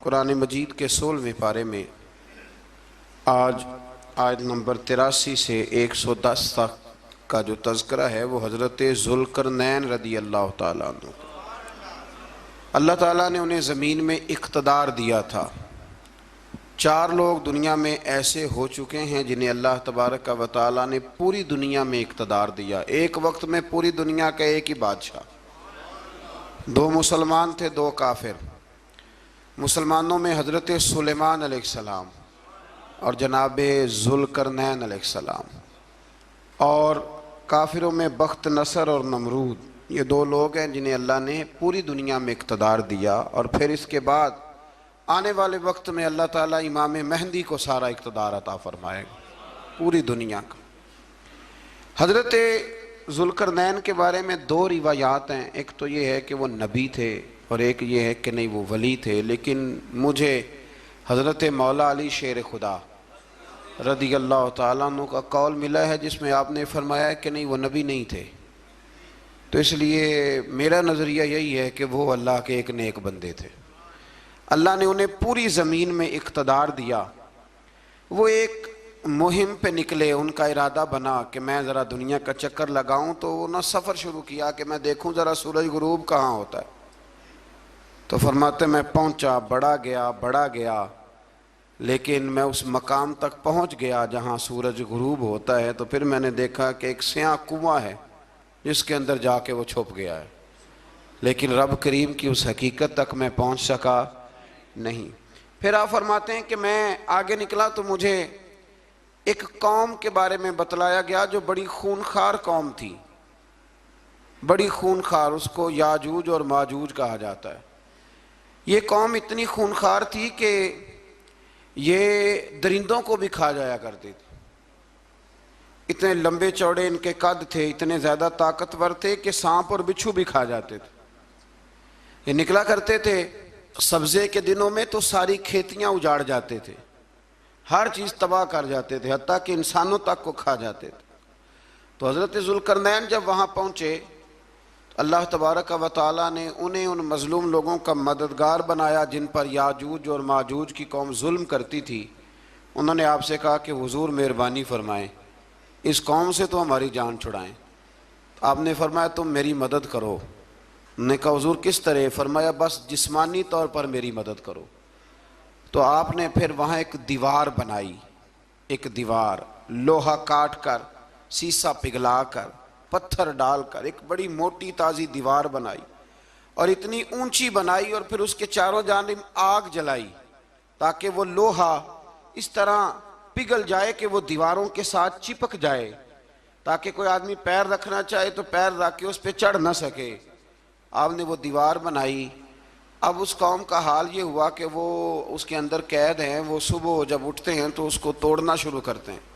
قرآن مجید کے 16ویں پارے میں آج آیت نمبر 83 سے 110 تک کا جو تذکرہ ہے وہ حضرت ذوالقرنین رضی اللہ تعالیٰ عنہ۔ اللہ تعالیٰ نے انہیں زمین میں اقتدار دیا تھا۔ 4 لوگ دنیا میں ایسے ہو چکے ہیں جنہیں اللہ تبارک و تعالیٰ نے پوری دنیا میں اقتدار دیا، ایک وقت میں پوری دنیا کا ایک ہی بادشاہ۔ 2 مسلمان تھے، 2 کافر۔ مسلمانوں میں حضرت سلیمان علیہ السلام اور جناب ذوالقرنین علیہ السلام، اور کافروں میں بخت نصر اور نمرود۔ یہ 2 لوگ ہیں جنہیں اللہ نے پوری دنیا میں اقتدار دیا، اور پھر اس کے بعد آنے والے وقت میں اللہ تعالیٰ امام مہدی کو سارا اقتدار عطا فرمائے گا پوری دنیا کا۔ حضرت ذوالقرنین کے بارے میں 2 روایات ہیں، ایک تو یہ ہے کہ وہ نبی تھے اور ایک یہ ہے کہ نہیں وہ ولی تھے، لیکن مجھے حضرت مولا علی شیر خدا رضی اللہ تعالیٰ عنہ کا قول ملا ہے جس میں آپ نے فرمایا کہ نہیں وہ نبی نہیں تھے، تو اس لیے میرا نظریہ یہی ہے کہ وہ اللہ کے ایک نیک بندے تھے۔ اللہ نے انہیں پوری زمین میں اقتدار دیا۔ وہ ایک مہم پہ نکلے، ان کا ارادہ بنا کہ میں ذرا دنیا کا چکر لگاؤں، تو انہوں نے سفر شروع کیا کہ میں دیکھوں ذرا سورج غروب کہاں ہوتا ہے۔ تو فرماتے میں پہنچا، بڑا گیا، لیکن میں اس مقام تک پہنچ گیا جہاں سورج غروب ہوتا ہے، تو پھر میں نے دیکھا کہ ایک سیاہ کنواں ہے جس کے اندر جا کے وہ چھپ گیا ہے، لیکن رب کریم کی اس حقیقت تک میں پہنچ سکا نہیں۔ پھر آپ فرماتے ہیں کہ میں آگے نکلا تو مجھے ایک قوم کے بارے میں بتلایا گیا جو بڑی خونخوار قوم تھی، بڑی خونخوار، اس کو یاجوج اور ماجوج کہا جاتا ہے۔ یہ قوم اتنی خونخوار تھی کہ یہ درندوں کو بھی کھا جایا کرتی تھی، اتنے لمبے چوڑے ان کے قد تھے، اتنے زیادہ طاقتور تھے کہ سانپ اور بچھو بھی کھا جاتے تھے۔ یہ نکلا کرتے تھے سبزے کے دنوں میں تو ساری کھیتیاں اجاڑ جاتے تھے، ہر چیز تباہ کر جاتے تھے، حتیٰ کہ انسانوں تک کو کھا جاتے تھے۔ تو حضرت ذوالقرنین جب وہاں پہنچے، اللہ تبارک و تعالیٰ نے انہیں ان مظلوم لوگوں کا مددگار بنایا جن پر یاجوج اور ماجوج کی قوم ظلم کرتی تھی۔ انہوں نے آپ سے کہا کہ حضور مہربانی فرمائیں، اس قوم سے تو ہماری جان چھڑائیں۔ آپ نے فرمایا تم میری مدد کرو۔ انہوں نے کہا حضور کس طرح؟ فرمایا بس جسمانی طور پر میری مدد کرو۔ تو آپ نے پھر وہاں ایک دیوار بنائی، ایک دیوار، لوہا کاٹ کر، سیسا پگھلا کر، پتھر ڈال کر ایک بڑی موٹی تازی دیوار بنائی، اور اتنی اونچی بنائی، اور پھر اس کے چاروں جانب آگ جلائی تاکہ وہ لوہا اس طرح پگھل جائے کہ وہ دیواروں کے ساتھ چپک جائے، تاکہ کوئی آدمی پیر رکھنا چاہے تو پیر رکھ کے اس پہ چڑھ نہ سکے۔ آپ نے وہ دیوار بنائی۔ اب اس قوم کا حال یہ ہوا کہ وہ اس کے اندر قید ہیں، وہ صبح جب اٹھتے ہیں تو اس کو توڑنا شروع کرتے ہیں،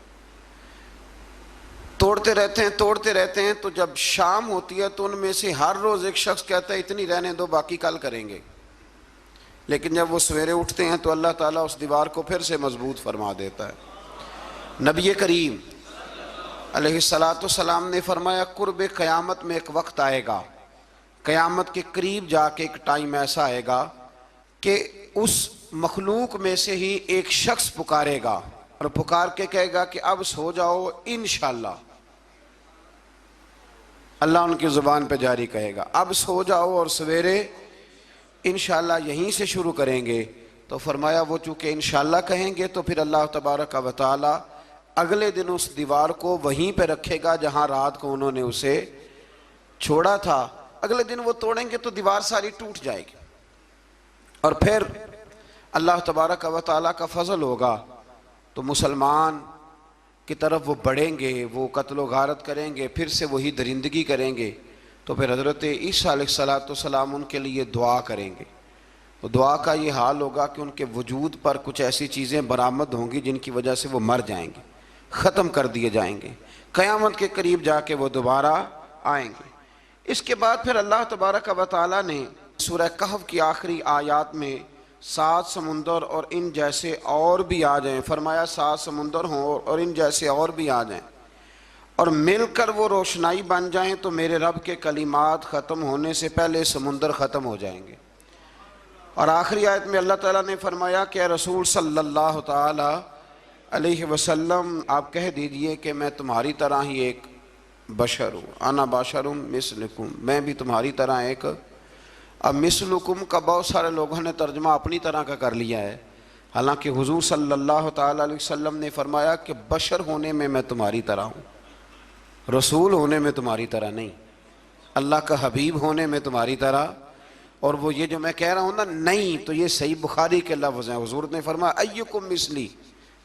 توڑتے رہتے ہیں، تو جب شام ہوتی ہے تو ان میں سے ہر روز ایک شخص کہتا ہے اتنی رہنے دو، باقی کل کریں گے۔ لیکن جب وہ سویرے اٹھتے ہیں تو اللہ تعالیٰ اس دیوار کو پھر سے مضبوط فرما دیتا ہے۔ نبی کریم علیہ السلام نے فرمایا قرب قیامت میں ایک وقت آئے گا، قیامت کے قریب جا کے ایک ٹائم ایسا آئے گا کہ اس مخلوق میں سے ہی ایک شخص پکارے گا اور پکار کے کہے گا کہ اب سو جاؤ انشاءاللہ۔ اللہ ان کی زبان پہ جاری کہے گا اب سو جاؤ اور سویرے انشاءاللہ یہیں سے شروع کریں گے۔ تو فرمایا وہ چونکہ انشاءاللہ کہیں گے تو پھر اللہ تبارک و تعالی اگلے دن اس دیوار کو وہیں پہ رکھے گا جہاں رات کو انہوں نے اسے چھوڑا تھا۔ اگلے دن وہ توڑیں گے تو دیوار ساری ٹوٹ جائے گی، اور پھر اللہ تبارک و تعالیٰ کا فضل ہوگا تو مسلمان کی طرف وہ بڑھیں گے، وہ قتل و غارت کریں گے، پھر سے وہی درندگی کریں گے، تو پھر حضرت عیسیٰ علیہ السلام ان کے لیے دعا کریں گے۔ تو دعا کا یہ حال ہوگا کہ ان کے وجود پر کچھ ایسی چیزیں برآمد ہوں گی جن کی وجہ سے وہ مر جائیں گے، ختم کر دیے جائیں گے، قیامت کے قریب جا کے وہ دوبارہ آئیں گے۔ اس کے بعد پھر اللہ تبارک و تعالیٰ نے سورہ کہف کی آخری آیات میں 7 سمندر اور ان جیسے اور بھی آ جائیں، فرمایا 7 سمندر ہوں اور ان جیسے اور بھی آ جائیں، اور مل کر وہ روشنائی بن جائیں تو میرے رب کے کلمات ختم ہونے سے پہلے سمندر ختم ہو جائیں گے۔ اور آخری آیت میں اللہ تعالیٰ نے فرمایا کہ اے رسول صلی اللہ تعالی علیہ وسلم آپ کہہ دیجئے کہ میں تمہاری طرح ہی ایک بشر ہوں، انا بشر مثلکم، میں بھی تمہاری طرح ایک۔ اب مثلکم کا بہت سارے لوگوں نے ترجمہ اپنی طرح کا کر لیا ہے، حالانکہ حضور صلی اللہ تعالی علیہ وسلم نے فرمایا کہ بشر ہونے میں تمہاری طرح ہوں، رسول ہونے میں تمہاری طرح نہیں، اللہ کا حبیب ہونے میں تمہاری طرح۔ اور وہ یہ جو میں کہہ رہا ہوں نا نہیں، تو یہ صحیح بخاری کے لفظ ہیں، حضور نے فرمایا ایکم مثلی،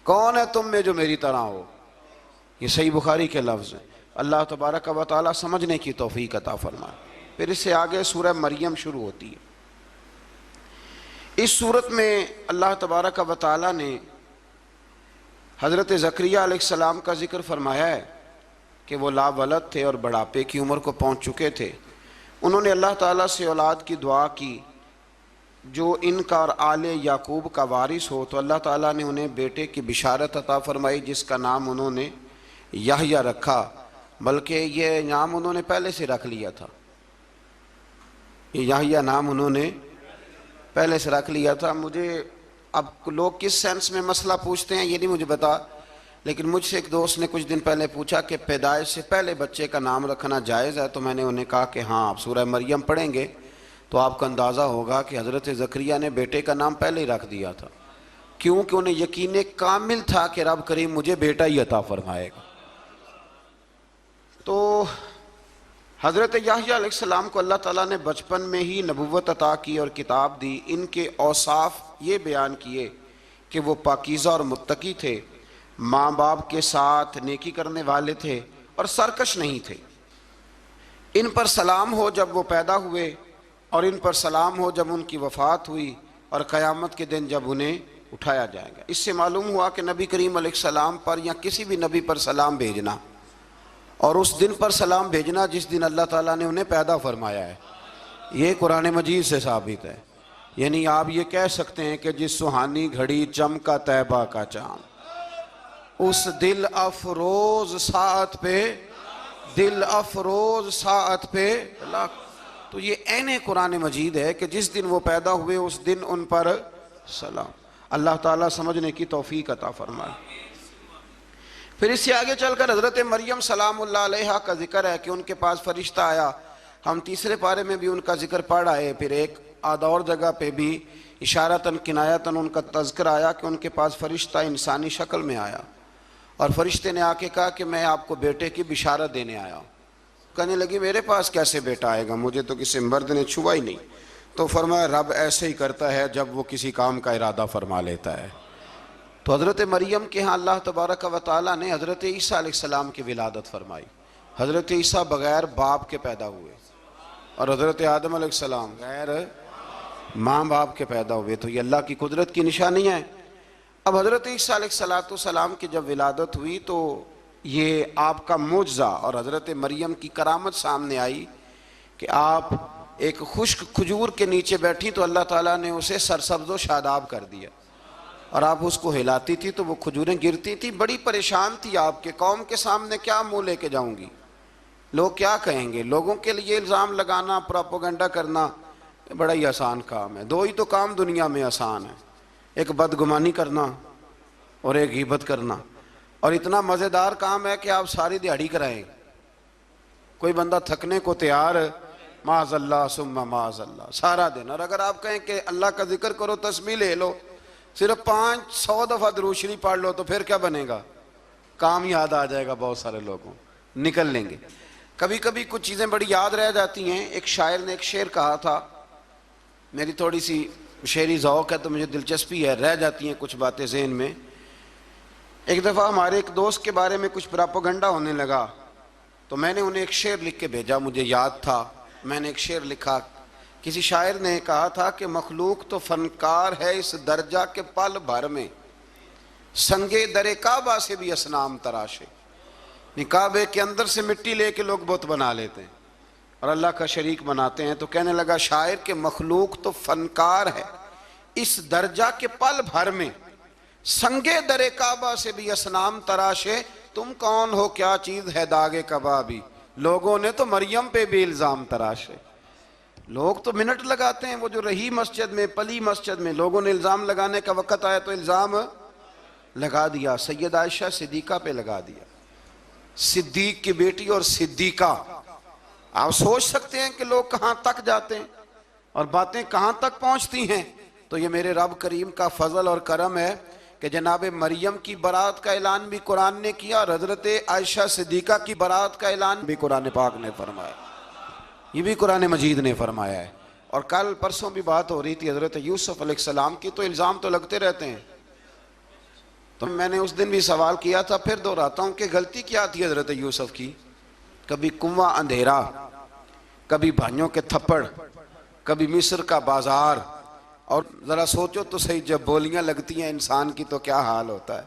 کون ہے تم میں جو میری طرح ہو، یہ صحیح بخاری کے لفظ ہیں۔ اللہ تبارک و تعالی سمجھنے کی توفیق عطا فرمائے۔ پھر اس سے آگے سورہ مریم شروع ہوتی ہے۔ اس صورت میں اللہ تبارک و تعالی نے حضرت زکریا علیہ السلام کا ذکر فرمایا ہے کہ وہ لا ولد تھے اور بڑھاپے کی عمر کو پہنچ چکے تھے۔ انہوں نے اللہ تعالیٰ سے اولاد کی دعا کی جو ان کا اور آل یعقوب کا وارث ہو، تو اللہ تعالیٰ نے انہیں بیٹے کی بشارت عطا فرمائی جس کا نام انہوں نے یحییٰ رکھا، بلکہ یہ نام انہوں نے پہلے سے رکھ لیا تھا، یہ یحییٰ نام انہوں نے پہلے سے رکھ لیا تھا۔ مجھے اب لوگ کس سینس میں مسئلہ پوچھتے ہیں یہ نہیں مجھے بتا، لیکن مجھ سے ایک دوست نے کچھ دن پہلے پوچھا کہ پیدائش سے پہلے بچے کا نام رکھنا جائز ہے، تو میں نے انہیں کہا کہ ہاں، آپ سورہ مریم پڑھیں گے تو آپ کو اندازہ ہوگا کہ حضرت زکریا نے بیٹے کا نام پہلے ہی رکھ دیا تھا، کیونکہ انہیں یقین کامل تھا کہ رب کریم مجھے بیٹا ہی عطا فرمائے گا۔ تو حضرت یحییٰ علیہ السلام کو اللہ تعالیٰ نے بچپن میں ہی نبوت عطا کی اور کتاب دی۔ ان کے اوصاف یہ بیان کیے کہ وہ پاکیزہ اور متقی تھے، ماں باپ کے ساتھ نیکی کرنے والے تھے اور سرکش نہیں تھے۔ ان پر سلام ہو جب وہ پیدا ہوئے، اور ان پر سلام ہو جب ان کی وفات ہوئی، اور قیامت کے دن جب انہیں اٹھایا جائے گا۔ اس سے معلوم ہوا کہ نبی کریم علیہ السلام پر یا کسی بھی نبی پر سلام بھیجنا، اور اس دن پر سلام بھیجنا جس دن اللہ تعالیٰ نے انہیں پیدا فرمایا ہے، یہ قرآن مجید سے ثابت ہے۔ یعنی آپ یہ کہہ سکتے ہیں کہ جس سہانی گھڑی چمکا طیبہ کا چاند، اس دل افروز ساعت پہ، دل افروز ساعت پہ تو یہ عین قرآن مجید ہے کہ جس دن وہ پیدا ہوئے اس دن ان پر سلام۔ اللہ تعالیٰ سمجھنے کی توفیق عطا فرمائے۔ پھر اس سے آگے چل کر حضرت مریم سلام اللہ علیہا کا ذکر ہے کہ ان کے پاس فرشتہ آیا۔ ہم تیسرے پارے میں بھی ان کا ذکر پڑھ آئے، پھر ایک آدھ اور جگہ پہ بھی اشارتاً کنایتاً ان کا تذکر آیا کہ ان کے پاس فرشتہ انسانی شکل میں آیا، اور فرشتے نے آ کے کہا کہ میں آپ کو بیٹے کی بشارت دینے آیا ہوں۔ کہنے لگی میرے پاس کیسے بیٹا آئے گا، مجھے تو کسی مرد نے چھوا ہی نہیں۔ تو فرمایا رب ایسے ہی کرتا ہے جب وہ کسی کام کا ارادہ فرما لیتا ہے۔ تو حضرت مریم کے ہاں اللہ تبارک و تعالیٰ نے حضرت عیسیٰ علیہ السلام کی ولادت فرمائی۔ حضرت عیسیٰ بغیر باپ کے پیدا ہوئے، اور حضرت آدم علیہ السلام غیر ماں باپ کے پیدا ہوئے، تو یہ اللہ کی قدرت کی نشانی ہے۔ اب حضرت عیسیٰ علیہ السلام کی جب ولادت ہوئی تو یہ آپ کا معجزہ اور حضرت مریم کی کرامت سامنے آئی کہ آپ ایک خشک کھجور کے نیچے بیٹھی تو اللہ تعالیٰ نے اسے سرسبز و شاداب کر دیا، اور آپ اس کو ہلاتی تھی تو وہ کھجوریں گرتی تھی۔ بڑی پریشان تھی آپ کے قوم کے سامنے کیا منہ لے کے جاؤں گی، لوگ کیا کہیں گے۔ لوگوں کے لیے الزام لگانا، پروپیگنڈا کرنا بڑا ہی آسان کام ہے۔ دو ہی تو کام دنیا میں آسان ہے، ایک بدگمانی کرنا اور ایک غیبت کرنا، اور اتنا مزیدار کام ہے کہ آپ ساری دیہڑی کرائیں، کوئی بندہ تھکنے کو تیار، معاذ اللہ ثم معاذ اللہ، سارا دن۔ اور اگر آپ کہیں کہ اللہ کا ذکر کرو، تسبیح لے لو، صرف 500 دفعہ درود شریف پڑھ لو، تو پھر کیا بنے گا، کام یاد آ جائے گا، بہت سارے لوگوں نکل لیں گے۔ کبھی کبھی کچھ چیزیں بڑی یاد رہ جاتی ہیں۔ ایک شاعر نے ایک شعر کہا تھا، میری تھوڑی سی شعری ذوق ہے تو مجھے دلچسپی ہے، رہ جاتی ہیں کچھ باتیں ذہن میں۔ ایک دفعہ ہمارے ایک دوست کے بارے میں کچھ پراپیگنڈا ہونے لگا، تو میں نے انہیں ایک شعر لکھ کے بھیجا، مجھے یاد تھا، میں نے ایک شعر لکھا۔ کسی شاعر نے کہا تھا کہ مخلوق تو فنکار ہے اس درجہ کے پل بھر میں، سنگے در کعبہ سے بھی اصنام تراشے۔ کعبے کے اندر سے مٹی لے کے لوگ بت بنا لیتے ہیں اور اللہ کا شریک بناتے ہیں۔ تو کہنے لگا شاعر کہ مخلوق تو فنکار ہے اس درجہ کے پل بھر میں، سنگے در کعبہ سے بھی اصنام تراشے۔ تم کون ہو کیا چیز ہے داغ کبابی، لوگوں نے تو مریم پہ بھی الزام تراشے۔ لوگ تو منٹ لگاتے ہیں، وہ جو رہی مسجد میں، پلی مسجد میں، لوگوں نے الزام لگانے کا وقت آیا تو الزام لگا دیا، سید عائشہ صدیقہ پہ لگا دیا، صدیق کی بیٹی اور صدیقہ۔ آپ سوچ سکتے ہیں کہ لوگ کہاں تک جاتے ہیں اور باتیں کہاں تک پہنچتی ہیں۔ تو یہ میرے رب کریم کا فضل اور کرم ہے کہ جناب مریم کی برات کا اعلان بھی قرآن نے کیا اور حضرت عائشہ صدیقہ کی برات کا اعلان بھی قرآن پاک نے فرمایا، یہ بھی قرآن مجید نے فرمایا ہے۔ اور کل پرسوں بھی بات ہو رہی تھی حضرت یوسف علیہ السلام کی، تو الزام تو لگتے رہتے ہیں۔ تو میں نے اس دن بھی سوال کیا تھا، پھر دہراتا ہوں کہ غلطی کیا تھی حضرت یوسف کی؟ کبھی کنواں اندھیرا، کبھی بھائیوں کے تھپڑ، کبھی مصر کا بازار، اور ذرا سوچو تو صحیح، جب بولیاں لگتی ہیں انسان کی تو کیا حال ہوتا ہے۔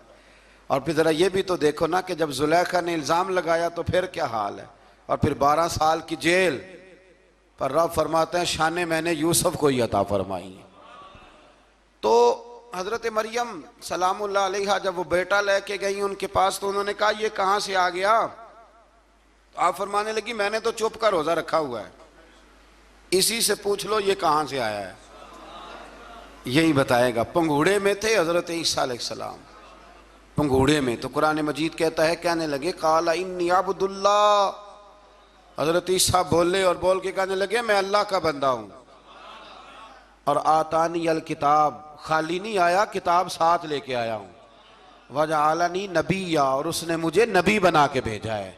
اور پھر ذرا یہ بھی تو دیکھو نا کہ جب زلیخا نے الزام لگایا تو پھر کیا حال ہے، اور پھر 12 سال کی جیل پر رب فرماتے ہیں شانیں میں نے یوسف کو ہی عطا فرمائی ہیں۔ تو حضرت مریم سلام اللہ علیہا جب وہ بیٹا لے کے گئی ان کے پاس تو انہوں نے کہا یہ کہاں سے آ گیا؟ تو آپ فرمانے لگی میں نے تو چپ کا روزہ رکھا ہوا ہے، اسی سے پوچھ لو یہ کہاں سے آیا ہے، یہی بتائے گا۔ پنگوڑے میں تھے حضرت عیسیٰ علیہ السلام، پنگوڑے میں، تو قرآن مجید کہتا ہے کہنے لگے قال انی عبد اللہ، حضرت عیسیٰ بولے اور بول کے کہنے لگے میں اللہ کا بندہ ہوں، اور آتانی الکتاب، خالی نہیں آیا، کتاب ساتھ لے کے آیا ہوں، وجعلنی نبیا، اور اس نے مجھے نبی بنا کے بھیجا ہے۔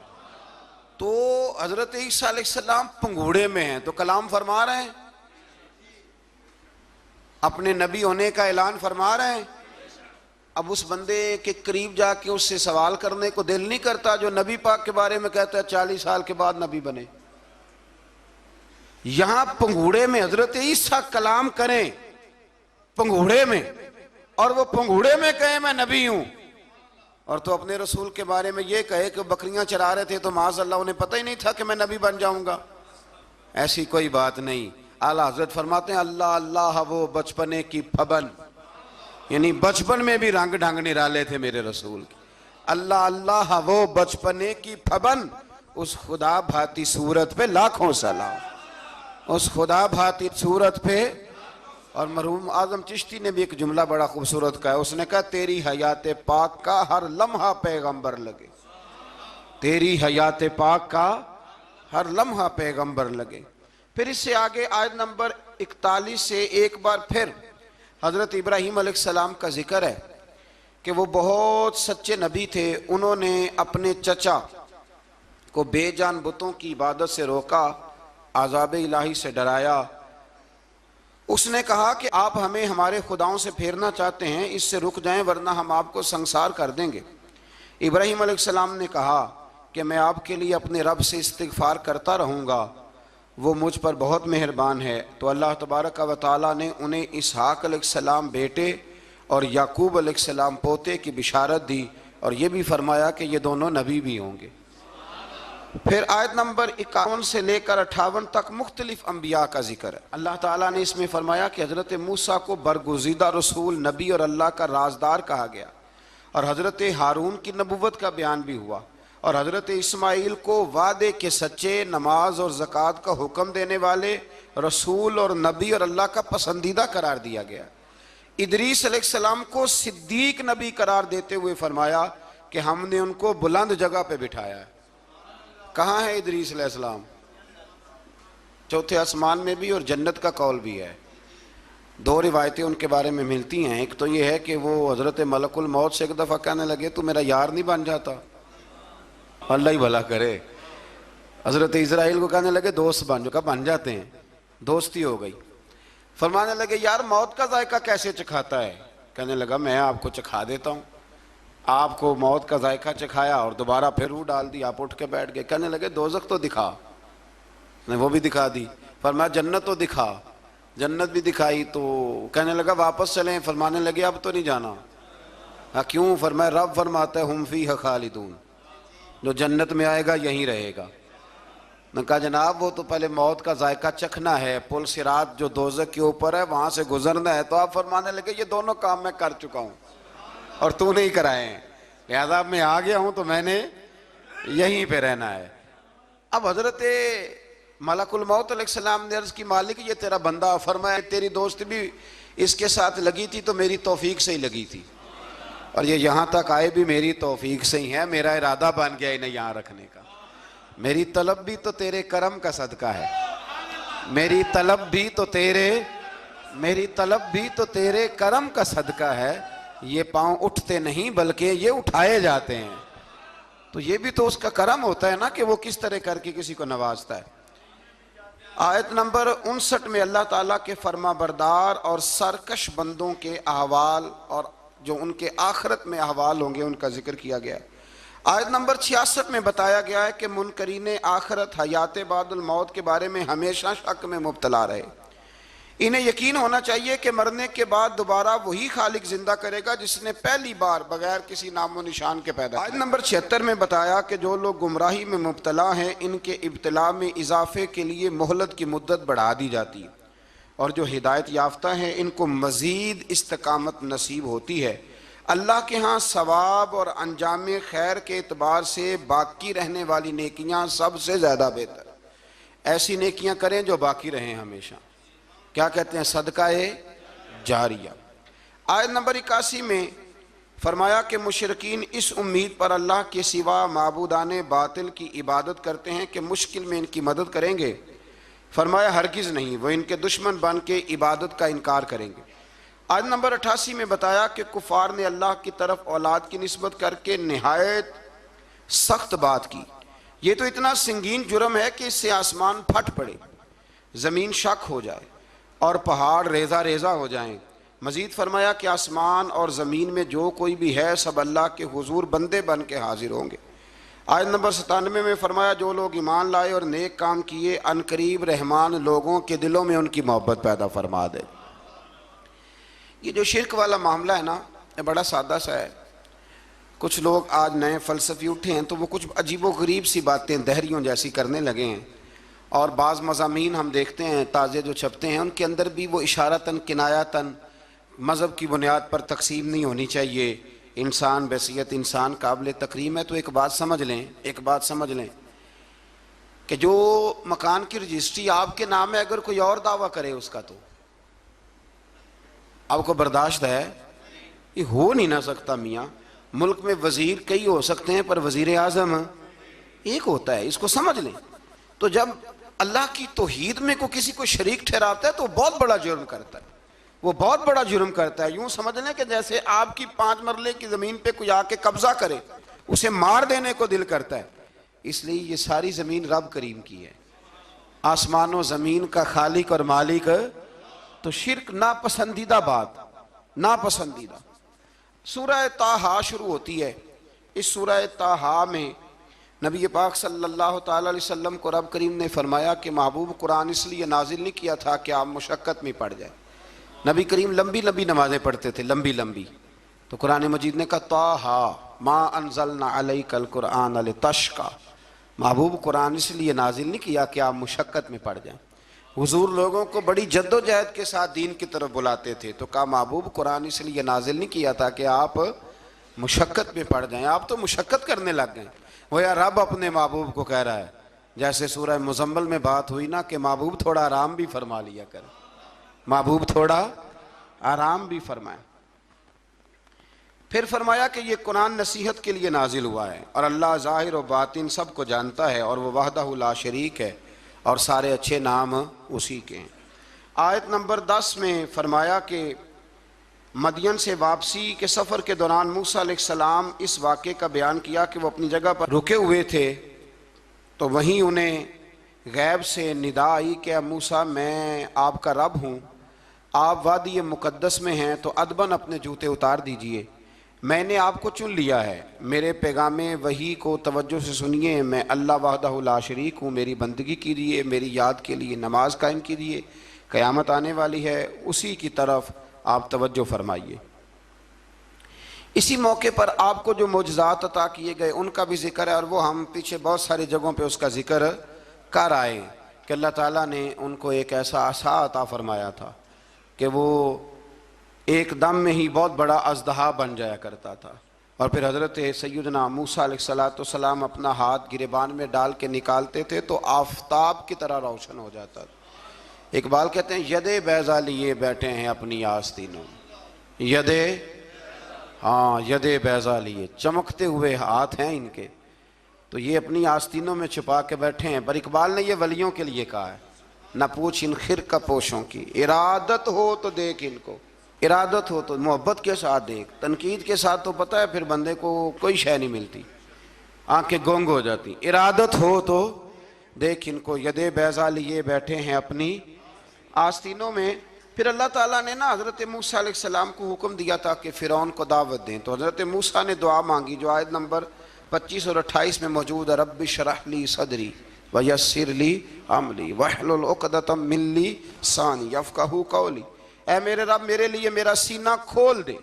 تو حضرت عیسیٰ علیہ السلام پنگوڑے میں ہیں تو کلام فرما رہے ہیں، اپنے نبی ہونے کا اعلان فرما رہے ہیں۔ اب اس بندے کے قریب جا کے اس سے سوال کرنے کو دل نہیں کرتا جو نبی پاک کے بارے میں کہتا ہے 40 سال کے بعد نبی بنے۔ یہاں پنگوڑے میں حضرت عیسیٰ کلام کریں، پنگوڑے میں، اور وہ پنگوڑے میں کہے میں نبی ہوں، اور تو اپنے رسول کے بارے میں یہ کہے کہ بکریاں چرا رہے تھے تو معاذ اللہ انہیں پتہ ہی نہیں تھا کہ میں نبی بن جاؤں گا۔ ایسی کوئی بات نہیں۔ اعلیٰ حضرت فرماتے ہیں اللہ اللہ وہ بچپنے کی پھبن، یعنی بچپن میں بھی رنگ ڈھنگ نرالے تھے میرے رسول کی۔ اللہ اللہ وہ بچپنے کی پھبن، اس خدا بھاتی صورت پہ لاکھوں سلام، اس خدا بھاتی صورت پہ۔ اور مرحوم اعظم چشتی نے بھی ایک جملہ بڑا خوبصورت کہا ہے، اس نے کہا تیری حیات پاک کا ہر لمحہ پیغمبر لگے، تیری حیات پاک کا ہر لمحہ پیغمبر لگے۔ پھر اس سے آگے آیت نمبر 41 سے ایک بار پھر حضرت ابراہیم علیہ السلام کا ذکر ہے کہ وہ بہت سچے نبی تھے، انہوں نے اپنے چچا کو بے جان بتوں کی عبادت سے روکا، عذاب الہی سے ڈرایا۔ اس نے کہا کہ آپ ہمیں ہمارے خداؤں سے پھیرنا چاہتے ہیں، اس سے رک جائیں ورنہ ہم آپ کو سنسار کر دیں گے۔ ابراہیم علیہ السلام نے کہا کہ میں آپ کے لیے اپنے رب سے استغفار کرتا رہوں گا، وہ مجھ پر بہت مہربان ہے۔ تو اللہ تبارک و تعالیٰ نے انہیں اسحاق علیہ السلام بیٹے اور یعقوب علیہ السلام پوتے کی بشارت دی، اور یہ بھی فرمایا کہ یہ دونوں نبی بھی ہوں گے۔ پھر آیت نمبر 51 سے لے کر 58 تک مختلف انبیاء کا ذکر ہے۔ اللہ تعالیٰ نے اس میں فرمایا کہ حضرت موسیٰ کو برگزیدہ رسول، نبی اور اللہ کا رازدار کہا گیا، اور حضرت ہارون کی نبوت کا بیان بھی ہوا، اور حضرت اسماعیل کو وعدے کے سچے، نماز اور زکوٰۃ کا حکم دینے والے رسول اور نبی اور اللہ کا پسندیدہ قرار دیا گیا۔ ادریس علیہ السلام کو صدیق نبی قرار دیتے ہوئے فرمایا کہ ہم نے ان کو بلند جگہ پہ بٹھایا ہے۔ کہاں ہے ادریس علیہ السلام؟ چوتھے آسمان میں بھی، اور جنت کا قول بھی ہے۔ دو روایتیں ان کے بارے میں ملتی ہیں، ایک تو یہ ہے کہ وہ حضرت ملک الموت سے ایک دفعہ کہنے لگے تو میرا یار نہیں بن جاتا؟ اللہ ہی بھلا کرے۔ حضرت اسرائیل کو کہنے لگے دوست بن جو، بن جاتے ہیں، دوستی ہو گئی۔ فرمانے لگے یار موت کا ذائقہ کیسے چکھاتا ہے؟ کہنے لگا میں آپ کو چکھا دیتا ہوں۔ آپ کو موت کا ذائقہ چکھایا اور دوبارہ پھر روح ڈال دی، آپ اٹھ کے بیٹھ گئے۔ کہنے لگے دوزخ تو دکھا، نے وہ بھی دکھا دی۔ فرمایا جنت تو دکھا، جنت بھی دکھائی۔ تو کہنے لگا واپس چلیں، فرمانے لگے اب تو نہیں جانا۔ کیوں؟ فرمایا رب فرماتا ہے ہم فیہ خالدون، جو جنت میں آئے گا یہیں رہے گا۔ نے کہا جناب وہ تو پہلے موت کا ذائقہ چکھنا ہے، پل صراط جو دوزخ کے اوپر ہے وہاں سے گزرنا ہے۔ تو آپ فرمانے لگے یہ دونوں کام میں کر چکا ہوں اور تو نہیں کرائے ہیں، لہذا میں آ گیا ہوں تو میں نے یہیں پہ رہنا ہے۔ اب حضرت ملک الموت علیہ السلام نے عرض کی مالک یہ تیرا بندہ، فرمایا تیری دوست بھی اس کے ساتھ لگی تھی تو میری توفیق سے ہی لگی تھی، اور یہ یہاں تک آئے بھی میری توفیق سے ہی ہے، میرا ارادہ بن گیا انہیں یہاں رکھنے کا، میری طلب بھی تو تیرے کرم کا صدقہ ہے، میری طلب بھی تو تیرے کرم کا صدقہ ہے، یہ پاؤں اٹھتے نہیں بلکہ یہ اٹھائے جاتے ہیں، تو یہ بھی تو اس کا کرم ہوتا ہے نا کہ وہ کس طرح کر کے کسی کو نوازتا ہے۔ آیت نمبر 59 میں اللہ تعالیٰ کے فرما بردار اور سرکش بندوں کے احوال اور جو ان کے آخرت میں احوال ہوں گے ان کا ذکر کیا گیا ہے۔ آیت نمبر 66 میں بتایا گیا ہے کہ منکرین آخرت حیات بعد الموت کے بارے میں ہمیشہ شک میں مبتلا رہے، انہیں یقین ہونا چاہیے کہ مرنے کے بعد دوبارہ وہی خالق زندہ کرے گا جس نے پہلی بار بغیر کسی نام و نشان کے پیدا کیا۔ آیت نمبر 76 میں بتایا کہ جو لوگ گمراہی میں مبتلا ہیں ان کے ابتلا میں اضافے کے لیے مہلت کی مدت بڑھا دی جاتی ہے، اور جو ہدایت یافتہ ہیں ان کو مزید استقامت نصیب ہوتی ہے۔ اللہ کے ہاں ثواب اور انجام خیر کے اعتبار سے باقی رہنے والی نیکیاں سب سے زیادہ بہتر، ایسی نیکیاں کریں جو باقی رہیں ہمیشہ، کیا کہتے ہیں؟ صدقہ جاریہ۔ آیت نمبر 81 میں فرمایا کہ مشرکین اس امید پر اللہ کے سوا معبودان باطل کی عبادت کرتے ہیں کہ مشکل میں ان کی مدد کریں گے، فرمایا ہرگز نہیں، وہ ان کے دشمن بن کے عبادت کا انکار کریں گے۔ آیت نمبر 88 میں بتایا کہ کفار نے اللہ کی طرف اولاد کی نسبت کر کے نہایت سخت بات کی، یہ تو اتنا سنگین جرم ہے کہ اس سے آسمان پھٹ پڑے، زمین شک ہو جائے اور پہاڑ ریزہ ریزہ ہو جائیں۔ مزید فرمایا کہ آسمان اور زمین میں جو کوئی بھی ہے سب اللہ کے حضور بندے بن کے حاضر ہوں گے۔ آیت نمبر 97 میں فرمایا جو لوگ ایمان لائے اور نیک کام کیے ان قریب رحمان لوگوں کے دلوں میں ان کی محبت پیدا فرما دے۔ یہ جو شرک والا معاملہ ہے نا، یہ بڑا سادہ سا ہے۔ کچھ لوگ آج نئے فلسفی اٹھے ہیں تو وہ کچھ عجیب و غریب سی باتیں دہریوں جیسی کرنے لگے ہیں، اور بعض مضامین ہم دیکھتے ہیں تازے جو چھپتے ہیں ان کے اندر بھی وہ اشارتاً کنایاتاً مذہب کی بنیاد پر تقسیم نہیں ہونی چاہیے، انسان بحیثیت انسان قابل تکریم ہے۔ تو ایک بات سمجھ لیں کہ جو مکان کی رجسٹری آپ کے نام ہے اگر کوئی اور دعویٰ کرے اس کا تو آپ کو برداشت ہے؟ یہ ہو نہیں نہ سکتا میاں، ملک میں وزیر کئی ہو سکتے ہیں پر وزیر اعظم ایک ہوتا ہے، اس کو سمجھ لیں۔ تو جب اللہ کی توحید میں کو کسی کو شریک ٹھہراتا ہے تو بہت بڑا جرم کرتا ہے، وہ بہت بڑا جرم کرتا ہے۔ یوں سمجھ لیں کہ جیسے آپ کی 5 مرلے کی زمین پہ کوئی آ کے قبضہ کرے، اسے مار دینے کو دل کرتا ہے۔ اس لیے یہ ساری زمین رب کریم کی ہے، آسمان و زمین کا خالق اور مالک۔ تو شرک ناپسندیدہ بات، ناپسندیدہ۔ سورہ طٰہٰ شروع ہوتی ہے، اس سورہ طٰہٰ میں نبی پاک صلی اللہ تعالیٰ علیہ وسلم کو رب کریم نے فرمایا کہ محبوب قرآن اس لیے نازل نہیں کیا تھا کہ آپ مشقت میں پڑ جائیں۔ نبی کریم لمبی لمبی نمازیں پڑھتے تھے، لمبی لمبی، تو قرآن مجید نے کہا طٰہٰ ما انزلنا علیک القرآن لتشقیٰ، محبوب قرآن اس لیے نازل نہیں کیا کہ آپ مشقت میں پڑ جائیں۔ حضور لوگوں کو بڑی جد و جہد کے ساتھ دین کی طرف بلاتے تھے، تو کہا محبوب قرآن اس لیے نازل نہیں کیا تھا کہ آپ مشقت میں پڑ جائیں، آپ تو مشقت کرنے لگ گئے۔ وہ یا رب اپنے محبوب کو کہہ رہا ہے، جیسے سورہ مزمل میں بات ہوئی نا کہ محبوب تھوڑا آرام بھی فرما لیا کر، محبوب تھوڑا آرام بھی فرمائے۔ پھر فرمایا کہ یہ قرآن نصیحت کے لیے نازل ہوا ہے، اور اللہ ظاہر و باطن سب کو جانتا ہے، اور وہ وحدہ لا شریک ہے، اور سارے اچھے نام اسی کے ہیں۔ آیت نمبر 10 میں فرمایا کہ مدین سے واپسی کے سفر کے دوران موسیٰ علیہ السلام اس واقعے کا بیان کیا کہ وہ اپنی جگہ پر رکے ہوئے تھے، تو وہیں انہیں غیب سے ندا آئی کہ موسیٰ میں آپ کا رب ہوں، آپ وادی مقدس میں ہیں تو ادباً اپنے جوتے اتار دیجئے، میں نے آپ کو چن لیا ہے، میرے پیغام وحی کو توجہ سے سنیے، میں اللہ وحدہ لا شریک ہوں، میری بندگی کیجیے، میری یاد کے لیے نماز قائم کیجیے، قیامت آنے والی ہے، اسی کی طرف آپ توجہ فرمائیے۔ اسی موقع پر آپ کو جو معجزات عطا کیے گئے ان کا بھی ذکر ہے، اور وہ ہم پیچھے بہت ساری جگہوں پہ اس کا ذکر کر آئے کہ اللہ تعالیٰ نے ان کو ایک ایسا عصا عطا فرمایا تھا کہ وہ ایک دم میں ہی بہت بڑا اژدہا بن جایا کرتا تھا، اور پھر حضرت سیدنا موسیٰ علیہ السلام اپنا ہاتھ گریبان میں ڈال کے نکالتے تھے تو آفتاب کی طرح روشن ہو جاتا تھا۔ اقبال کہتے ہیں ید بیضا لیے بیٹھے ہیں اپنی آستینوں میں، ید بیضا لیے، چمکتے ہوئے ہاتھ ہیں ان کے، تو یہ اپنی آستینوں میں چھپا کے بیٹھے ہیں۔ پر اقبال نے یہ ولیوں کے لیے کہا ہے، نہ پوچھ ان خرقہ پوشوں کی، ارادت ہو تو دیکھ ان کو، ارادت ہو تو محبت کے ساتھ دیکھ، تنقید کے ساتھ تو پتہ ہے پھر بندے کو کوئی شے نہیں ملتی، آنکھیں گونگ ہو جاتی۔ ارادت ہو تو دیکھ ان کو، ید بیضا لیے بیٹھے ہیں اپنی آستینوں میں۔ پھر اللہ تعالیٰ نے نا حضرت موسیٰ علیہ السلام کو حکم دیا تھا کہ فرعون کو دعوت دیں، تو حضرت موسیٰ نے دعا مانگی جو آیت نمبر 25 اور 28 میں موجود ہے، رب اشرح لی صدری ویسر لی امری واحلل عقدۃ من لسانی یفقہوا قولی، اے میرے رب میرے لیے میرا سینہ کھول دے،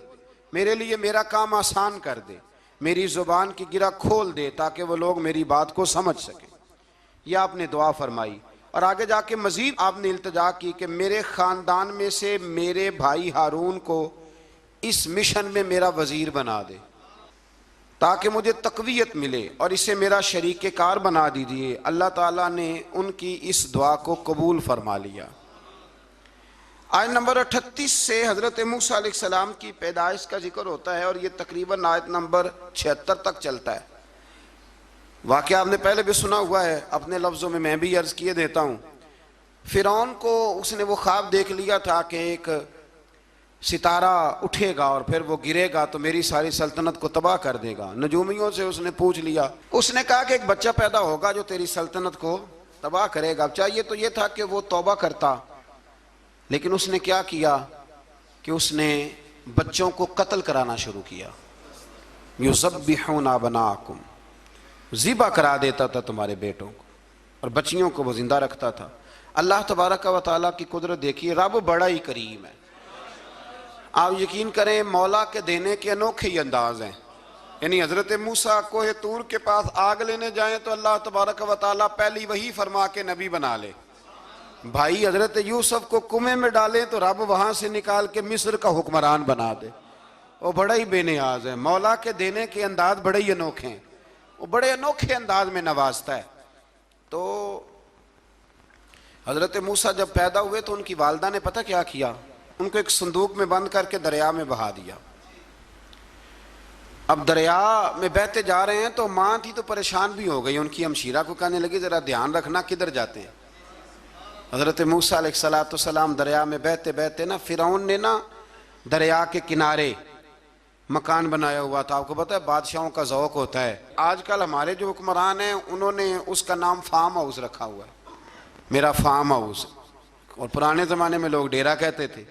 میرے لیے میرا کام آسان کر دے، میری زبان کی گرہ کھول دے تاکہ وہ لوگ میری بات کو سمجھ سکیں۔ یہ آپ نے دعا فرمائی، اور آگے جا کے مزید آپ نے التجا کی کہ میرے خاندان میں سے میرے بھائی ہارون کو اس مشن میں میرا وزیر بنا دے تاکہ مجھے تقویت ملے، اور اسے میرا شریک کار بنا دیجیے۔ اللہ تعالیٰ نے ان کی اس دعا کو قبول فرما لیا۔ آیت نمبر 38 سے حضرت موسیٰ علیہ السلام کی پیدائش کا ذکر ہوتا ہے، اور یہ تقریباً آیت نمبر 76 تک چلتا ہے۔ واقعہ آپ نے پہلے بھی سنا ہوا ہے، اپنے لفظوں میں میں بھی عرض کیے دیتا ہوں۔ فرعون کو اس نے وہ خواب دیکھ لیا تھا کہ ایک ستارہ اٹھے گا اور پھر وہ گرے گا تو میری ساری سلطنت کو تباہ کر دے گا۔ نجومیوں سے اس نے پوچھ لیا، اس نے کہا کہ ایک بچہ پیدا ہوگا جو تیری سلطنت کو تباہ کرے گا۔ چاہیے تو یہ تھا کہ وہ توبہ کرتا، لیکن اس نے کیا کیا کہ اس نے بچوں کو قتل کرانا شروع کیا۔ یذبحون ابناءکم، ذبح کرا دیتا تھا تمہارے بیٹوں کو، اور بچیوں کو وہ زندہ رکھتا تھا۔ اللہ تبارک و تعالیٰ کی قدرت دیکھیے، رب بڑا ہی کریم ہے۔ آپ یقین کریں مولا کے دینے کے انوکھے ہی انداز ہیں۔ یعنی حضرت موسیٰ کوہ طور کے پاس آگ لینے جائیں تو اللہ تبارک و تعالیٰ پہلی وحی فرما کے نبی بنا لے۔ بھائی حضرت یوسف کو کنویں میں ڈالیں تو رب وہاں سے نکال کے مصر کا حکمران بنا دے۔ وہ بڑا ہی بے نیاز ہے، مولا کے دینے کے انداز بڑے ہی انوکھے ہیں، وہ بڑے انوکھے انداز میں نوازتا ہے۔ تو حضرت موسیٰ جب پیدا ہوئے تو ان کی والدہ نے پتہ کیا کیا، ان کو ایک صندوق میں بند کر کے دریا میں بہا دیا۔ اب دریا میں بہتے جا رہے ہیں تو ماں تھی تو پریشان بھی ہو گئی، ان کی ہمشیرہ کو کہنے لگی ذرا دھیان رکھنا کدھر جاتے ہیں۔ حضرت موسیٰ علیہ السلام دریا میں بہتے بہتے نا فرعون نے نا دریا کے کنارے مکان بنایا ہوا تھا۔ آپ کو پتہ ہے بادشاہوں کا ذوق ہوتا ہے، آج کل ہمارے جو حکمران ہیں انہوں نے اس کا نام فارم ہاؤس رکھا ہوا ہے، میرا فارم ہاؤس، اور پرانے زمانے میں لوگ ڈیرا کہتے تھے۔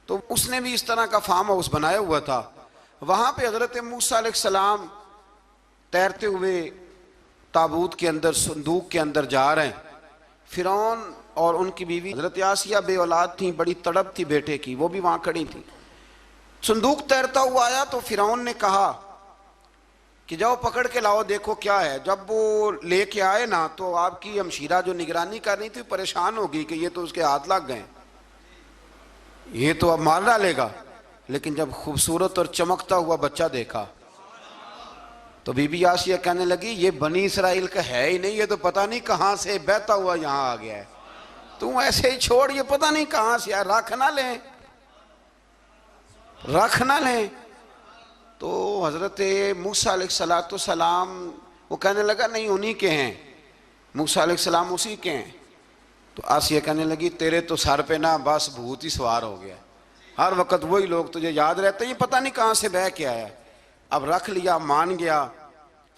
تو اس نے بھی اس طرح کا فارم ہاؤس بنایا ہوا تھا۔ وہاں پہ حضرت موسیٰ علیہ السلام تیرتے ہوئے تابوت کے اندر صندوق کے اندر جا رہے ہیں۔ فرعون اور ان کی بیوی حضرت آسیہ بے اولاد تھیں، بڑی تڑپ تھی بیٹے کی، وہ بھی وہاں کھڑی تھی۔ صندوق تیرتا ہوا آیا تو فرعون نے کہا کہ جاؤ پکڑ کے لاؤ دیکھو کیا ہے۔ جب وہ لے کے آئے نا تو آپ کی ہمشیرہ جو نگرانی کر رہی تھی پریشان ہو گئی کہ یہ تو اس کے ہاتھ لگ گئے، یہ تو اب مار ڈالے گا۔ لیکن جب خوبصورت اور چمکتا ہوا بچہ دیکھا تو بی بی آسیہ کہنے لگی یہ بنی اسرائیل کا ہے ہی نہیں، یہ تو پتہ نہیں کہاں سے بہتا ہوا یہاں آ گیا ہے، تم ایسے ہی چھوڑ، یہ پتہ نہیں کہاں سے، رکھ نہ لیں رکھ نہ لیں۔ تو حضرت موسیٰ علیہ السلام وہ کہنے لگا نہیں انہی کے ہیں، موسیٰ علیہ السلام اسی کے ہیں۔ تو آسیہ کہنے لگی تیرے تو سر پہ نا بس بھوت ہی سوار ہو گیا، ہر وقت وہی لوگ تجھے یاد رہتے ہیں، یہ پتہ نہیں کہاں سے بہ کے آیا۔ اب رکھ لیا، مان گیا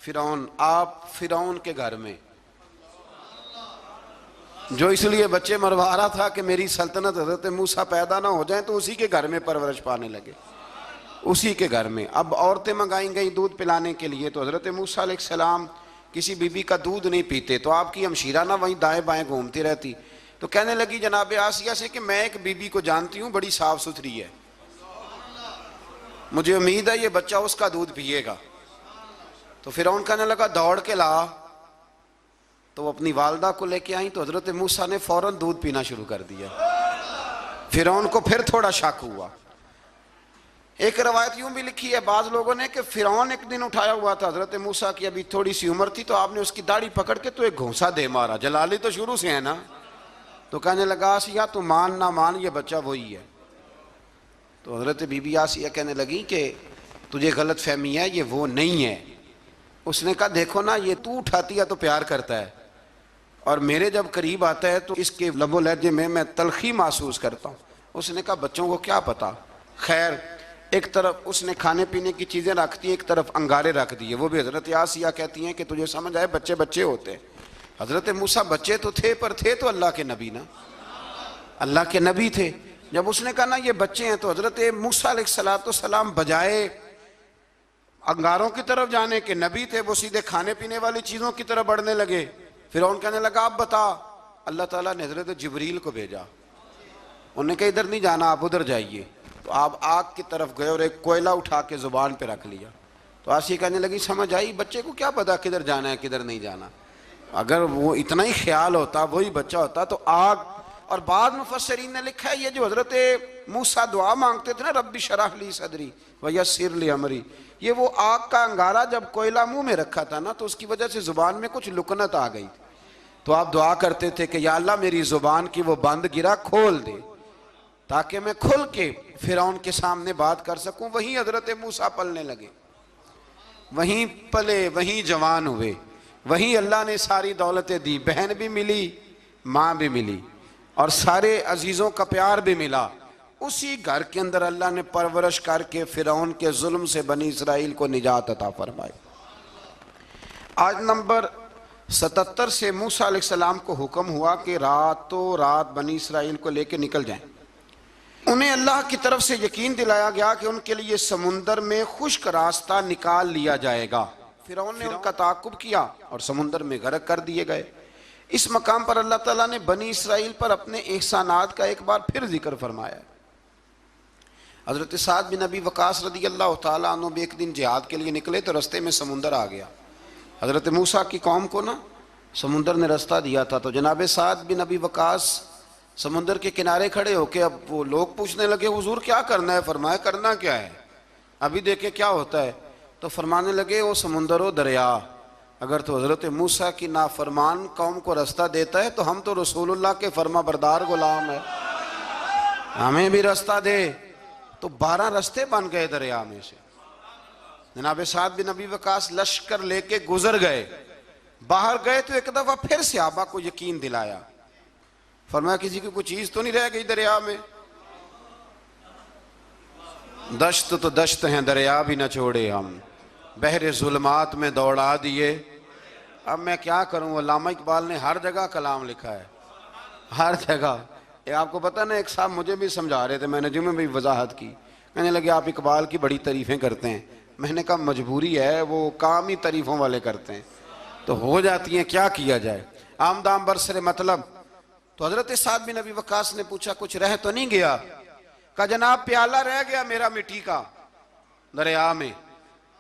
فرعون۔ آپ فرعون کے گھر میں جو اس لیے بچے مروا رہا تھا کہ میری سلطنت حضرت موسیٰ پیدا نہ ہو جائیں، تو اسی کے گھر میں پرورش پانے لگے، اسی کے گھر میں۔ اب عورتیں منگائیں گئی دودھ پلانے کے لیے، تو حضرت موسیٰ علیہ السلام کسی بی بی کا دودھ نہیں پیتے، تو آپ کی ہمشیرہ نہ وہیں دائیں بائیں گھومتی رہتی۔ تو کہنے لگی جناب آسیہ سے کہ میں ایک بی بی کو جانتی ہوں، بڑی صاف ستھری ہے، مجھے امید ہے یہ بچہ اس کا دودھ پیے گا۔ تو فرعون کہنے لگا دوڑ کے لا، تو وہ اپنی والدہ کو لے کے آئیں تو حضرت موسیٰ نے فوراً دودھ پینا شروع کر دیا۔ فرعون کو پھر تھوڑا شک ہوا، ایک روایت یوں بھی لکھی ہے بعض لوگوں نے کہ فرعون ایک دن اٹھایا ہوا تھا حضرت موسیٰ کی، ابھی تھوڑی سی عمر تھی، تو آپ نے اس کی داڑھی پکڑ کے تو ایک گھونسا دے مارا، جلالی تو شروع سے ہے نا، تو کہنے لگا آسیہ تو مان نہ مان یہ بچہ وہی ہے۔ تو حضرت بی بی آسیہ کہنے لگی کہ تجھے غلط فہمی ہے، یہ وہ نہیں ہے۔ اس نے کہا دیکھو نا، یہ تو اٹھاتی ہے تو پیار کرتا ہے، اور میرے جب قریب آتا ہے تو اس کے لب و لہجے میں تلخی محسوس کرتا ہوں۔ اس نے کہا بچوں کو کیا پتا، خیر ایک طرف اس نے کھانے پینے کی چیزیں رکھ دی، ایک طرف انگارے رکھ دیے، وہ بھی حضرت آسیہ کہتی ہیں کہ تجھے سمجھ آئے بچے بچے ہوتے ہیں۔ حضرت موسیٰ بچے تو تھے پر تھے تو اللہ کے نبی نا، اللہ کے نبی تھے۔ جب اس نے کہا نا یہ بچے ہیں، تو حضرت موسیٰ علیہ السلام بجائے انگاروں کی طرف جانے کے نبی تھے، وہ سیدھے کھانے پینے والی چیزوں کی طرف بڑھنے لگے۔ فرعون کہنے لگا اب بتا، اللہ تعالیٰ نے حضرت جبریل کو بھیجا، انہوں نے کہا ادھر نہیں جانا آپ ادھر جائیے، تو آپ آگ کی طرف گئے اور ایک کوئلہ اٹھا کے زبان پہ رکھ لیا۔ تو آسیہ کہنے لگی سمجھ آئی، بچے کو کیا پتا کدھر جانا ہے کدھر نہیں جانا، اگر وہ اتنا ہی خیال ہوتا وہی بچہ ہوتا تو آگ۔ اور بعض مفسرین نے لکھا ہے یہ جو حضرت موسیٰ دعا مانگتے تھے نا رب اشرح لی صدری ویسر لی امری، یہ وہ آگ کا انگارہ جب کوئلہ منہ میں رکھا تھا نا تو اس کی وجہ سے زبان میں کچھ لکنت آ گئی، تو آپ دعا کرتے تھے کہ یا اللہ میری زبان کی وہ بند گرا کھول دے تاکہ میں کھل کے فرعون کے سامنے بات کر سکوں۔ وہیں حضرت موسیٰ پلنے لگے، وہیں پلے، وہیں جوان ہوئے، وہیں اللہ نے ساری دولتیں دی، بہن بھی ملی، ماں بھی ملی، اور سارے عزیزوں کا پیار بھی ملا۔ اسی گھر کے اندر اللہ نے پرورش کر کے فرعون کے ظلم سے بنی اسرائیل کو نجات عطا فرمائی۔ آج نمبر 77 سے موسیٰ علیہ السلام کو حکم ہوا کہ راتوں رات بنی اسرائیل کو لے کے نکل جائیں۔ انہیں اللہ کی طرف سے یقین دلایا گیا کہ ان کے لیے سمندر میں خشک راستہ نکال لیا جائے گا۔ فرعون نے ان کا تعاقب کیا اور سمندر میں غرق کر دیے گئے۔ اس مقام پر اللہ تعالیٰ نے بنی اسرائیل پر اپنے احسانات کا ایک بار پھر ذکر فرمایا ہے۔ حضرت سعد بن ابی وقاص رضی اللہ تعالیٰ عنہ بھی ایک دن جہاد کے لیے نکلے تو رستے میں سمندر آ گیا۔ حضرت موسیٰ کی قوم کو نا سمندر نے رستہ دیا تھا، تو جناب سعد بن ابی وقاص سمندر کے کنارے کھڑے ہو کے اب وہ لوگ پوچھنے لگے حضور کیا کرنا ہے؟ فرمایا کرنا کیا ہے، ابھی دیکھیں کیا ہوتا ہے۔ تو فرمانے لگے وہ سمندر و دریا، اگر تو حضرت موسیٰ کی نافرمان قوم کو رستہ دیتا ہے تو ہم تو رسول اللہ کے فرما بردار غلام ہیں، ہمیں بھی رستہ دے۔ تو 12 رستے بن گئے دریا میں سے۔ جناب سعد بن ابی وقاص لشکر لے کے گزر گئے، باہر گئے تو ایک دفعہ پھر صحابہ کو یقین دلایا، فرمایا کسی کی کوئی چیز تو نہیں رہ گئی دریا میں؟ دشت تو دشت ہیں دریا بھی نہ چھوڑے ہم، بحر ظلمات میں دوڑا دیے۔ اب میں کیا کروں، علامہ اقبال نے ہر جگہ کلام لکھا ہے، ہر جگہ۔ آپ کو پتہ نا ایک صاحب مجھے بھی سمجھا رہے تھے، میں نے جمعے میں بھی وضاحت کی، کہنے لگے آپ اقبال کی بڑی تعریفیں کرتے ہیں۔ میں نے کہا مجبوری ہے، وہ کام ہی تعریفوں والے کرتے ہیں تو ہو جاتی ہیں، کیا کیا جائے، آمدام برسر مطلب۔ تو حضرت سعد بن ابی وقاص نے پوچھا کچھ رہ تو نہیں گیا؟ کہا جناب پیالہ رہ گیا میرا مٹی کا دریا میں۔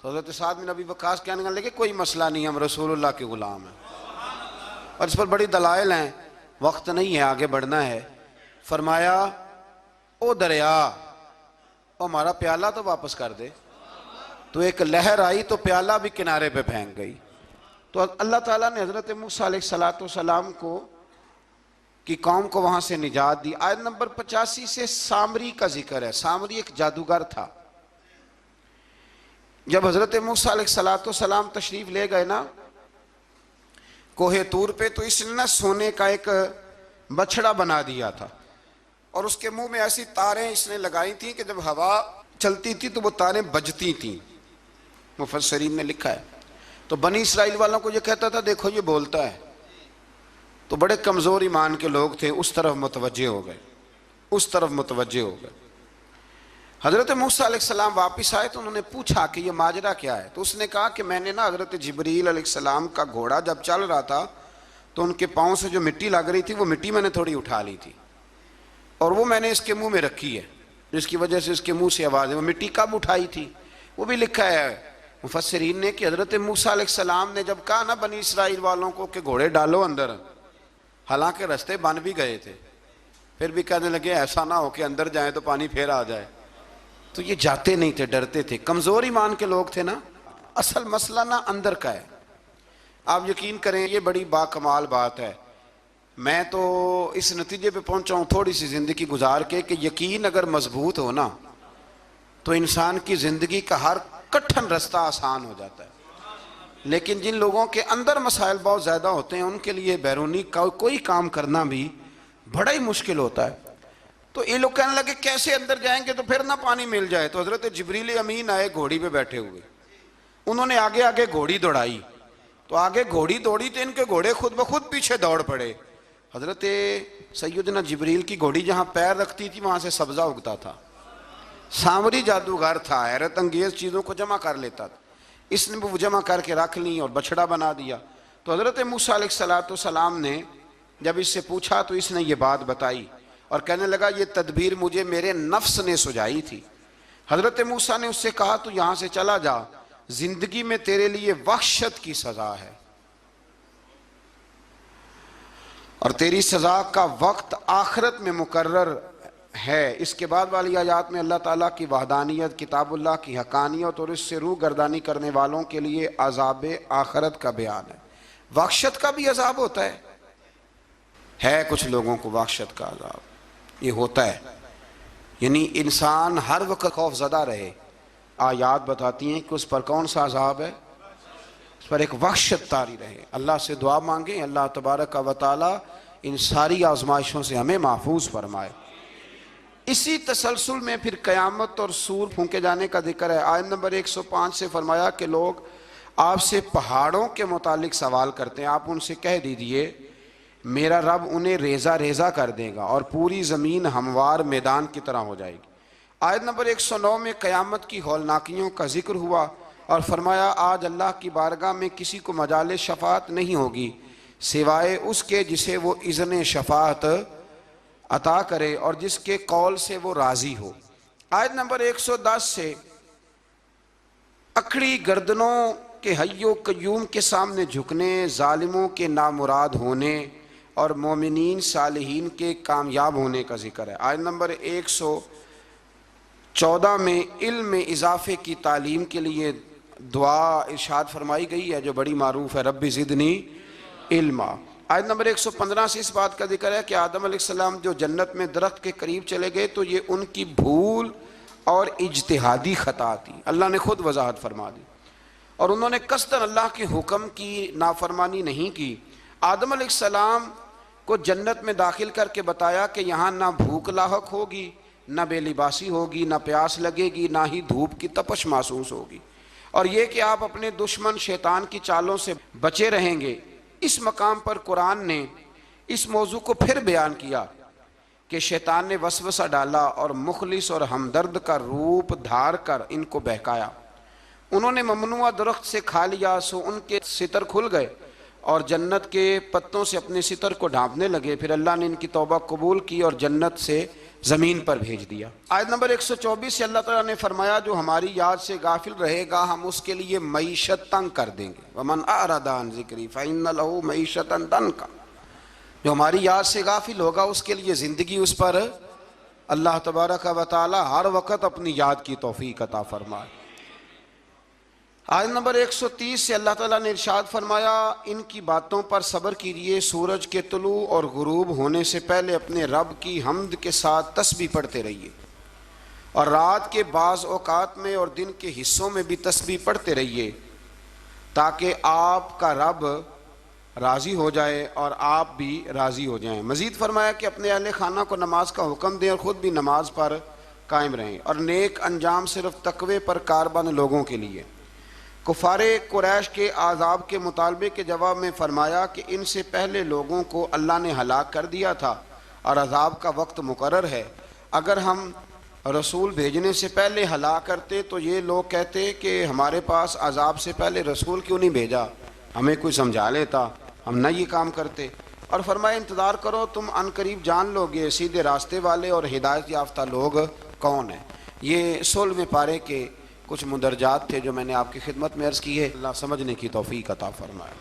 تو حضرت سعد بن ابی وقاص کہنے لگے کوئی مسئلہ نہیں، ہم رسول اللہ کے غلام ہیں، اور اس پر بڑی دلائل ہیں، وقت نہیں ہے آگے بڑھنا ہے۔ فرمایا او دریا، او ہمارا پیالہ تو واپس کر دے۔ تو ایک لہر آئی تو پیالہ بھی کنارے پہ پھینک گئی۔ تو اللہ تعالیٰ نے حضرت موسیٰ علیہ السلام کو کی قوم کو وہاں سے نجات دی۔ آیت نمبر 85 سے سامری کا ذکر ہے۔ سامری ایک جادوگر تھا۔ جب حضرت موسیٰ علیہ السلام تشریف لے گئے نا کوہ طور پہ، تو اس نے نا سونے کا ایک بچڑا بنا دیا تھا، اور اس کے منہ میں ایسی تاریں اس نے لگائی تھیں کہ جب ہوا چلتی تھی تو وہ تاریں بجتی تھیں، مفسرین نے لکھا ہے۔ تو بنی اسرائیل والوں کو یہ کہتا تھا دیکھو یہ بولتا ہے، تو بڑے کمزور ایمان کے لوگ تھے، اس طرف متوجہ ہو گئے، اس طرف متوجہ ہو گئے۔ حضرت موسیٰ علیہ السلام واپس آئے تو انہوں نے پوچھا کہ یہ ماجرا کیا ہے؟ تو اس نے کہا کہ میں نے نا حضرت جبریل علیہ السلام کا گھوڑا جب چل رہا تھا تو ان کے پاؤں سے جو مٹی لگ رہی تھی وہ مٹی میں نے تھوڑی اٹھا لی تھی، اور وہ میں نے اس کے منہ میں رکھی ہے، جس کی وجہ سے اس کے منہ سے آواز ہے۔ وہ مٹی کب اٹھائی تھی وہ بھی لکھا ہے مفسرین نے کہ حضرت موسیٰ علیہ السلام نے جب کہا نا بنی اسرائیل والوں کو کہ گھوڑے ڈالو اندر، حالانکہ رستے بن بھی گئے تھے، پھر بھی کہنے لگے ایسا نہ ہو کہ اندر جائیں تو پانی پھر آ جائے، تو یہ جاتے نہیں تھے، ڈرتے تھے، کمزور ایمان کے لوگ تھے نا۔ اصل مسئلہ نا اندر کا ہے۔ آپ یقین کریں یہ بڑی باکمال بات ہے، میں تو اس نتیجے پہ پہنچا ہوں تھوڑی سی زندگی گزار کے کہ یقین اگر مضبوط ہو نا تو انسان کی زندگی کا ہر کٹھن رستہ آسان ہو جاتا ہے۔ لیکن جن لوگوں کے اندر مسائل بہت زیادہ ہوتے ہیں ان کے لیے بیرونی کوئی کام کرنا بھی بڑا ہی مشکل ہوتا ہے۔ تو یہ لوگ کہنے لگے کیسے اندر جائیں گے تو پھر نہ پانی مل جائے، تو حضرت جبریل امین آئے گھوڑی پہ بیٹھے ہوئے، انہوں نے آگے آگے گھوڑی دوڑائی، تو آگے گھوڑی دوڑی تو ان کے گھوڑے خود بخود پیچھے دوڑ پڑے۔ حضرت سیدنا جبریل کی گھوڑی جہاں پیر رکھتی تھی وہاں سے سبزہ اگتا تھا، سامری جادوگر تھا، حیرت انگیز چیزوں کو جمع کر لیتا تھا، اس نے وہ جمع کر کے رکھ لی اور بچڑا بنا دیا۔ تو حضرت موسیٰ علیہ السلام نے جب اس سے پوچھا تو اس نے یہ بات بتائی اور کہنے لگا یہ تدبیر مجھے میرے نفس نے سجائی تھی۔ حضرت موسیٰ نے اس سے کہا تو یہاں سے چلا جا، زندگی میں تیرے لیے وحشت کی سزا ہے اور تیری سزا کا وقت آخرت میں مقرر ہے۔ اس کے بعد والی آیات میں اللہ تعالیٰ کی وحدانیت، کتاب اللہ کی حقانیت اور اس سے روح گردانی کرنے والوں کے لیے عذاب آخرت کا بیان ہے۔ وحشت کا بھی عذاب ہوتا ہے کچھ لوگوں کو وحشت کا عذاب یہ ہوتا ہے، یعنی انسان ہر وقت خوف زدہ رہے۔ آیات بتاتی ہیں کہ اس پر کون سا عذاب ہے، اس پر ایک وحشت طاری رہے۔ اللہ سے دعا مانگیں اللہ تبارک و تعالی ان ساری آزمائشوں سے ہمیں محفوظ فرمائے۔ اسی تسلسل میں پھر قیامت اور سور پھونکے جانے کا ذکر ہے۔ آیت نمبر 105 سے فرمایا کہ لوگ آپ سے پہاڑوں کے متعلق سوال کرتے ہیں، آپ ان سے کہہ دیجئے میرا رب انہیں ریزہ ریزہ کر دے گا اور پوری زمین ہموار میدان کی طرح ہو جائے گی۔ آیت نمبر 109 میں قیامت کی ہولناکیوں کا ذکر ہوا اور فرمایا آج اللہ کی بارگاہ میں کسی کو مجال شفاعت نہیں ہوگی سوائے اس کے جسے وہ اذن شفاعت عطا کرے اور جس کے قول سے وہ راضی ہو۔ آیت نمبر 110 سے اکڑی گردنوں کے حی و قیوم کے سامنے جھکنے، ظالموں کے نامراد ہونے اور مومنین صالحین کے کامیاب ہونے کا ذکر ہے۔ آیت نمبر 114 میں علم میں اضافے کی تعلیم کے لیے دعا ارشاد فرمائی گئی ہے جو بڑی معروف ہے، رب زدنی علما۔ آیت نمبر 115 سے اس بات کا ذکر ہے کہ آدم علیہ السلام جو جنت میں درخت کے قریب چلے گئے تو یہ ان کی بھول اور اجتہادی خطا تھی، اللہ نے خود وضاحت فرما دی، اور انہوں نے قصداً اللہ کے حکم کی نافرمانی نہیں کی۔ آدم علیہ السلام کو جنت میں داخل کر کے بتایا کہ یہاں نہ بھوک لاحق ہوگی، نہ بے لباسی ہوگی، نہ پیاس لگے گی، نہ ہی دھوپ کی تپش محسوس ہوگی، اور یہ کہ آپ اپنے دشمن شیطان کی چالوں سے بچے رہیں گے۔ اس مقام پر قرآن نے اس موضوع کو پھر بیان کیا کہ شیطان نے وسوسہ ڈالا اور مخلص اور ہمدرد کا روپ دھار کر ان کو بہکایا، انہوں نے ممنوع درخت سے کھا لیا سو ان کے ستر کھل گئے اور جنت کے پتوں سے اپنے ستر کو ڈھانپنے لگے، پھر اللہ نے ان کی توبہ قبول کی اور جنت سے زمین پر بھیج دیا۔ آیت نمبر 124 سے اللہ تعالیٰ نے فرمایا جو ہماری یاد سے غافل رہے گا ہم اس کے لیے معیشت تنگ کر دیں گے، وَمَنْ أَعْرَضَ عَنْ ذِكْرِي فَإِنَّ لَهُ مَعِيشَةً ضَنْكًا، جو ہماری یاد سے غافل ہوگا اس کے لیے زندگی اس پر اللہ تبارک و تعالی ہر وقت اپنی یاد کی توفیق عطا فرمائے۔ آیت نمبر 130 سے اللہ تعالیٰ نے ارشاد فرمایا ان کی باتوں پر صبر کیجئے، سورج کے طلوع اور غروب ہونے سے پہلے اپنے رب کی حمد کے ساتھ تسبیح پڑھتے رہیے، اور رات کے بعض اوقات میں اور دن کے حصوں میں بھی تسبیح پڑھتے رہیے تاکہ آپ کا رب راضی ہو جائے اور آپ بھی راضی ہو جائیں۔ مزید فرمایا کہ اپنے اہل خانہ کو نماز کا حکم دیں اور خود بھی نماز پر قائم رہیں، اور نیک انجام صرف تقوی پر کاربند لوگوں کے لیے۔ کفار قریش کے عذاب کے مطالبے کے جواب میں فرمایا کہ ان سے پہلے لوگوں کو اللہ نے ہلاک کر دیا تھا اور عذاب کا وقت مقرر ہے، اگر ہم رسول بھیجنے سے پہلے ہلاک کرتے تو یہ لوگ کہتے کہ ہمارے پاس عذاب سے پہلے رسول کیوں نہیں بھیجا، ہمیں کوئی سمجھا لیتا، ہم نہ یہ کام کرتے۔ اور فرمایا انتظار کرو تم ان قریب جان لوگے سیدھے راستے والے اور ہدایت یافتہ لوگ کون ہیں۔ یہ 16ویں پارے کے کچھ مندرجات تھے جو میں نے آپ کی خدمت میں عرض کی ہے، اللہ سمجھنے کی توفیق عطا فرمائے۔